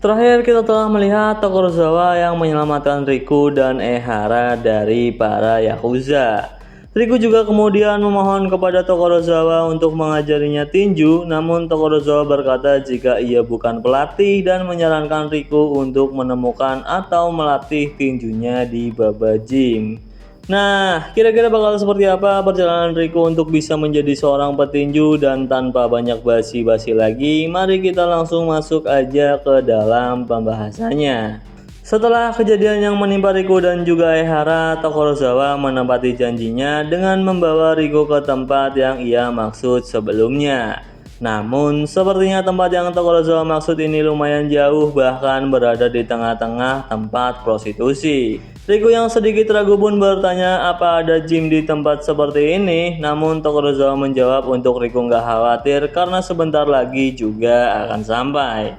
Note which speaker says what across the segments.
Speaker 1: Terakhir kita telah melihat Tokorozawa yang menyelamatkan Riku dan Ehara dari para Yakuza. Riku juga kemudian memohon kepada Tokorozawa untuk mengajarinya tinju, namun Tokorozawa berkata jika ia bukan pelatih dan menyarankan Riku untuk menemukan atau melatih tinjunya di Baba Gym. Nah, kira-kira bakal seperti apa perjalanan Riku untuk bisa menjadi seorang petinju? Dan tanpa banyak basi-basi lagi, mari kita langsung masuk aja ke dalam pembahasannya. Setelah kejadian yang menimpa Riku dan juga Ehara, Tokorozawa menepati janjinya dengan membawa Riku ke tempat yang ia maksud sebelumnya. Namun, sepertinya tempat yang Tokorozawa maksud ini lumayan jauh, bahkan berada di tengah-tengah tempat prostitusi. Riku yang sedikit ragu pun bertanya apa ada gym di tempat seperti ini, namun Tokorozawa menjawab untuk Riku nggak khawatir karena sebentar lagi juga akan sampai.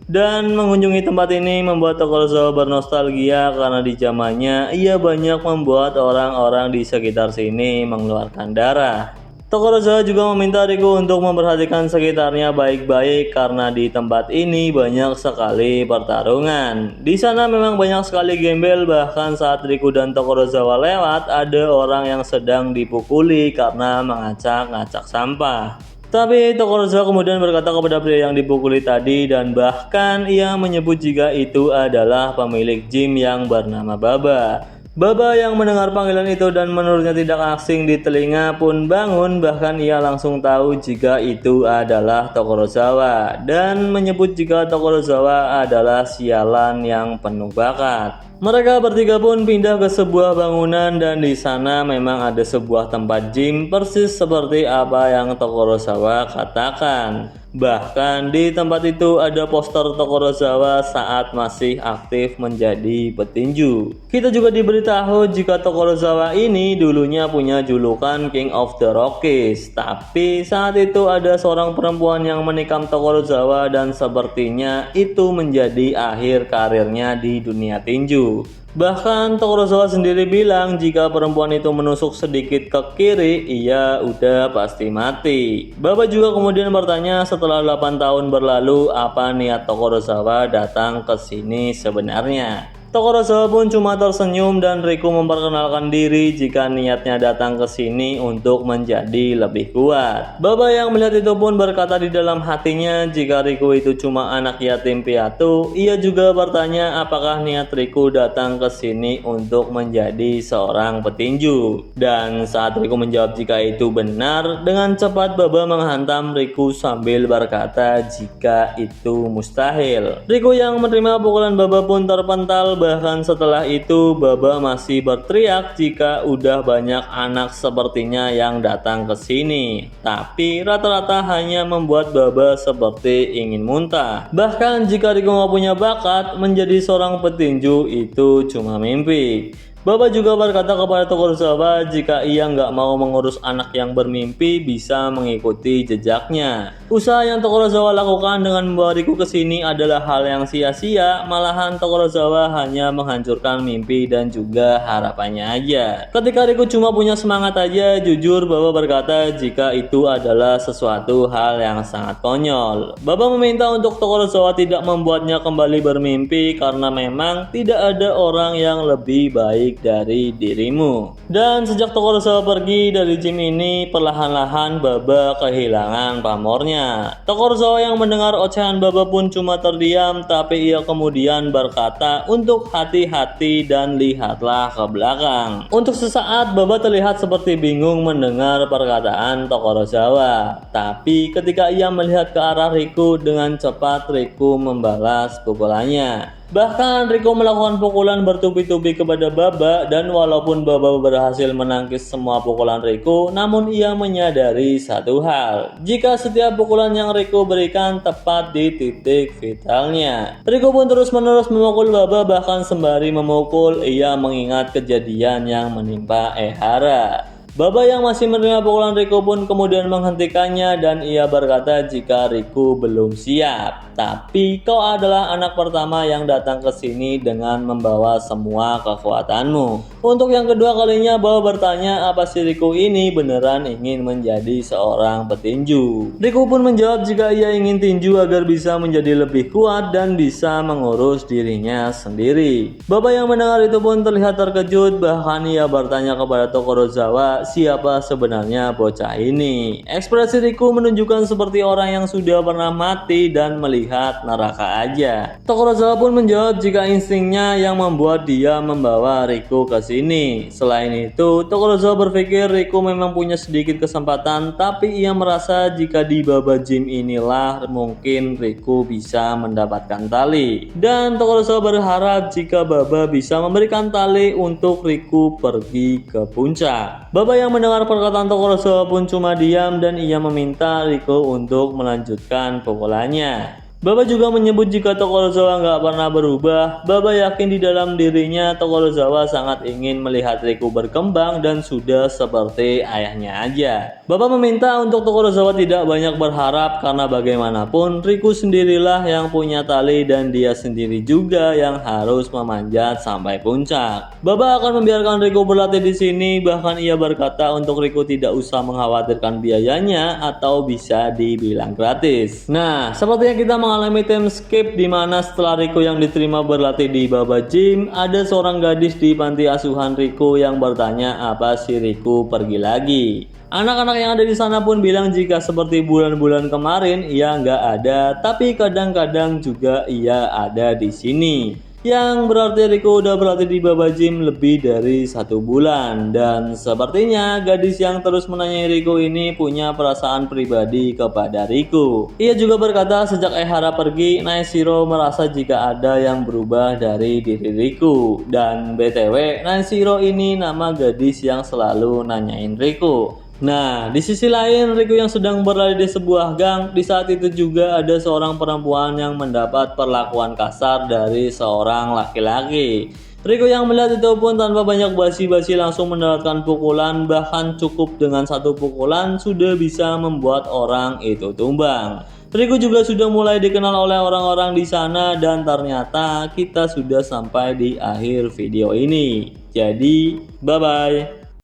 Speaker 1: Dan mengunjungi tempat ini membuat Tokorozawa bernostalgia karena di zamannya ia banyak membuat orang-orang di sekitar sini mengeluarkan darah. Tokorozawa juga meminta Riku untuk memperhatikan sekitarnya baik-baik karena di tempat ini banyak sekali pertarungan. Di sana memang banyak sekali gembel, bahkan saat Riku dan Tokorozawa lewat ada orang yang sedang dipukuli karena mengacak-ngacak sampah. Tapi Tokorozawa kemudian berkata kepada pria yang dipukuli tadi dan bahkan ia menyebut jika itu adalah pemilik gym yang bernama Baba. Baba yang mendengar panggilan itu dan menurutnya tidak asing di telinga pun bangun, bahkan ia langsung tahu jika itu adalah Tokorozawa dan menyebut jika Tokorozawa adalah sialan yang penuh bakat. Mereka bertiga pun pindah ke sebuah bangunan dan di sana memang ada sebuah tempat gym persis seperti apa yang Tokorozawa katakan. Bahkan di tempat itu ada poster Tokorozawa saat masih aktif menjadi petinju. Kita juga diberitahu jika Tokorozawa ini dulunya punya julukan King of the Rockies. Tapi saat itu ada seorang perempuan yang menikam Tokorozawa dan sepertinya itu menjadi akhir karirnya di dunia tinju. Bahkan Tokorozawa sendiri bilang jika perempuan itu menusuk sedikit ke kiri, ia udah pasti mati. Baba juga kemudian bertanya setelah 8 tahun berlalu apa niat Tokorozawa datang ke sini sebenarnya. Tokorozawa pun cuma tersenyum dan Riku memperkenalkan diri jika niatnya datang ke sini untuk menjadi lebih kuat. Baba yang melihat itu pun berkata di dalam hatinya jika Riku itu cuma anak yatim piatu. Ia juga bertanya apakah niat Riku datang ke sini untuk menjadi seorang petinju. Dan saat Riku menjawab jika itu benar, dengan cepat Baba menghantam Riku sambil berkata jika itu mustahil. Riku yang menerima pukulan Baba pun terpental. Bahkan setelah itu Baba masih berteriak jika udah banyak anak sepertinya yang datang ke sini. Tapi rata-rata hanya membuat Baba seperti ingin muntah. Bahkan jika Riku nggak punya bakat menjadi seorang petinju itu cuma mimpi. Baba juga berkata kepada Tokorozawa jika ia nggak mau mengurus anak yang bermimpi bisa mengikuti jejaknya. Usaha yang Tokorozawa lakukan dengan membawa Riku ke sini adalah hal yang sia-sia, malahan Tokorozawa hanya menghancurkan mimpi dan juga harapannya aja. Ketika Riku cuma punya semangat aja, jujur Baba berkata jika itu adalah sesuatu hal yang sangat konyol. Baba meminta untuk Tokorozawa tidak membuatnya kembali bermimpi karena memang tidak ada orang yang lebih baik dari dirimu. Dan sejak Tokorozawa pergi dari gym ini, perlahan-lahan Baba kehilangan pamornya. Tokorozawa yang mendengar ocehan Baba pun cuma terdiam, tapi ia kemudian berkata untuk hati-hati dan lihatlah ke belakang. Untuk sesaat Baba terlihat seperti bingung mendengar perkataan Tokorozawa, tapi ketika ia melihat ke arah Riku, dengan cepat Riku membalas pukulannya. Bahkan Riku melakukan pukulan bertubi-tubi kepada Baba dan walaupun Baba berhasil menangkis semua pukulan Riku, namun ia menyadari satu hal, jika setiap pukulan yang Riku berikan tepat di titik vitalnya. Riku pun terus-menerus memukul Baba, bahkan sembari memukul ia mengingat kejadian yang menimpa Ehara. Baba yang masih menerima pukulan Riku pun kemudian menghentikannya dan ia berkata jika Riku belum siap. tapi kau adalah anak pertama yang datang ke sini dengan membawa semua kekuatanmu. Untuk yang kedua kalinya Baba bertanya apa si Riku ini beneran ingin menjadi seorang petinju. Riku pun menjawab jika ia ingin tinju agar bisa menjadi lebih kuat dan bisa mengurus dirinya sendiri. Baba yang mendengar itu pun terlihat terkejut, bahkan ia bertanya kepada Tokorozawa siapa sebenarnya bocah ini. Ekspresi Riku menunjukkan seperti orang yang sudah pernah mati dan melihat neraka aja. Tokorozawa pun menjawab jika instingnya yang membuat dia membawa Riku ke sini. Selain itu, Tokorozawa berpikir Riku memang punya sedikit kesempatan, tapi ia merasa jika di Baba Gym inilah mungkin Riku bisa mendapatkan tali. Dan Tokorozawa berharap jika Baba bisa memberikan tali untuk Riku pergi ke puncak. Baba yang mendengar perkataan Tokorozawa pun cuma diam dan ia meminta Riku untuk melanjutkan pukulannya. Baba juga menyebut jika Tokorozawa nggak pernah berubah. Baba yakin di dalam dirinya Tokorozawa sangat ingin melihat Riku berkembang dan sudah seperti ayahnya aja. Baba meminta untuk Tokorozawa tidak banyak berharap karena bagaimanapun Riku sendirilah yang punya tali dan dia sendiri juga yang harus memanjat sampai puncak. Baba akan membiarkan Riku berlatih di sini, bahkan ia berkata untuk Riku tidak usah mengkhawatirkan biayanya atau bisa dibilang gratis. Nah, sepertinya kita mengalami time skip di mana setelah Riku yang diterima berlatih di Baba Gym, ada seorang gadis di panti asuhan Riku yang bertanya apa si Riku pergi lagi. Anak-anak yang ada di sana pun bilang jika seperti bulan-bulan kemarin ia nggak ada, tapi kadang-kadang juga ia ada di sini. Yang berarti Riku udah berlatih di Baba Gym lebih dari 1 bulan. Dan sepertinya gadis yang terus menanyai Riku ini punya perasaan pribadi kepada Riku. Ia juga berkata sejak Ehara pergi, Naishiro merasa jika ada yang berubah dari diri Riku. Dan BTW, Naishiro ini nama gadis yang selalu nanyain Riku. Nah, di sisi lain Riku yang sedang berlari di sebuah gang, di saat itu juga ada seorang perempuan yang mendapat perlakuan kasar dari seorang laki-laki. Riku yang melihat itu pun tanpa banyak basi-basi langsung mendapatkan pukulan, bahkan cukup dengan 1 pukulan sudah bisa membuat orang itu tumbang. Riku juga sudah mulai dikenal oleh orang-orang di sana dan ternyata kita sudah sampai di akhir video ini. Jadi, bye-bye.